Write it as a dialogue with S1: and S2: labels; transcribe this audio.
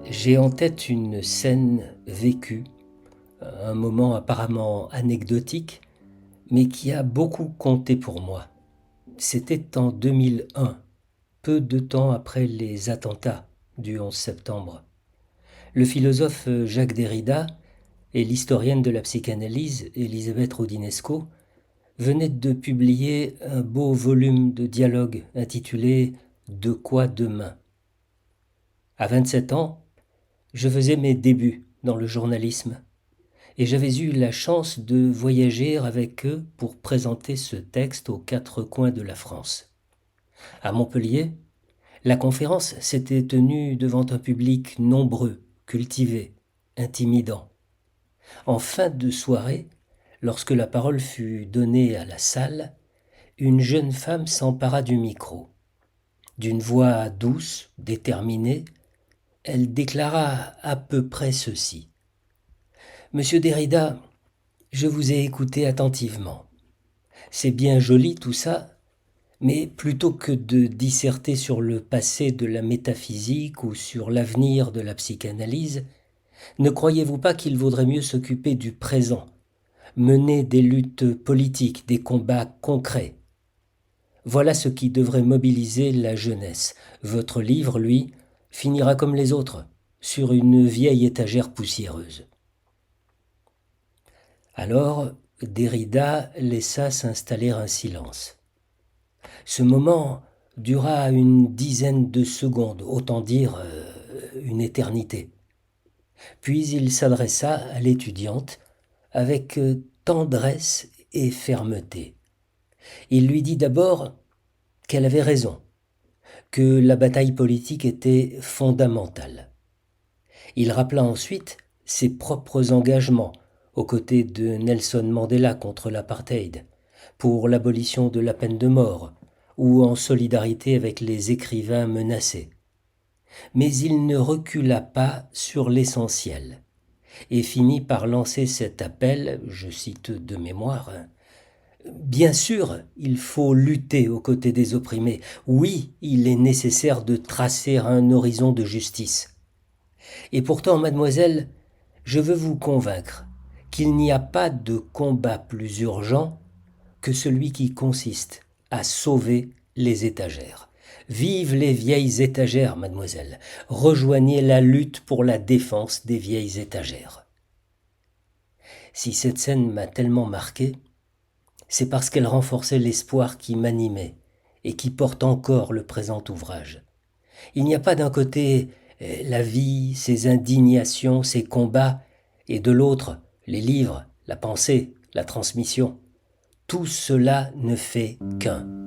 S1: J'ai en tête une scène vécue, un moment apparemment anecdotique, mais qui a beaucoup compté pour moi. C'était en 2001, peu de temps après les attentats du 11 septembre. Le philosophe Jacques Derrida et l'historienne de la psychanalyse Elisabeth Roudinesco venaient de publier un beau volume de dialogue intitulé De quoi demain. À 27 ans, je faisais mes débuts dans le journalisme et j'avais eu la chance de voyager avec eux pour présenter ce texte aux quatre coins de la France. À Montpellier, la conférence s'était tenue devant un public nombreux, cultivé, intimidant. En fin de soirée, lorsque la parole fut donnée à la salle, une jeune femme s'empara du micro. D'une voix douce, déterminée, elle déclara à peu près ceci. Monsieur Derrida, je vous ai écouté attentivement. C'est bien joli tout ça, mais plutôt que de disserter sur le passé de la métaphysique ou sur l'avenir de la psychanalyse, ne croyez-vous pas qu'il vaudrait mieux s'occuper du présent, mener des luttes politiques, des combats concrets? Voilà ce qui devrait mobiliser la jeunesse. Votre livre, lui, finira comme les autres, sur une vieille étagère poussiéreuse. Alors, Derrida laissa s'installer un silence. Ce moment dura une dizaine de secondes, autant dire une éternité. Puis il s'adressa à l'étudiante avec tendresse et fermeté. Il lui dit d'abord qu'elle avait raison, que la bataille politique était fondamentale. Il rappela ensuite ses propres engagements aux côtés de Nelson Mandela contre l'apartheid, pour l'abolition de la peine de mort, ou en solidarité avec les écrivains menacés. Mais il ne recula pas sur l'essentiel, et finit par lancer cet appel, je cite de mémoire, Bien sûr, il faut lutter aux côtés des opprimés. Oui, il est nécessaire de tracer un horizon de justice. Et pourtant, mademoiselle, je veux vous convaincre qu'il n'y a pas de combat plus urgent que celui qui consiste à sauver les étagères. Vive les vieilles étagères, mademoiselle. Rejoignez la lutte pour la défense des vieilles étagères. Si cette scène m'a tellement marqué, c'est parce qu'elle renforçait l'espoir qui m'animait et qui porte encore le présent ouvrage. Il n'y a pas d'un côté la vie, ses indignations, ses combats, et de l'autre les livres, la pensée, la transmission. Tout cela ne fait qu'un.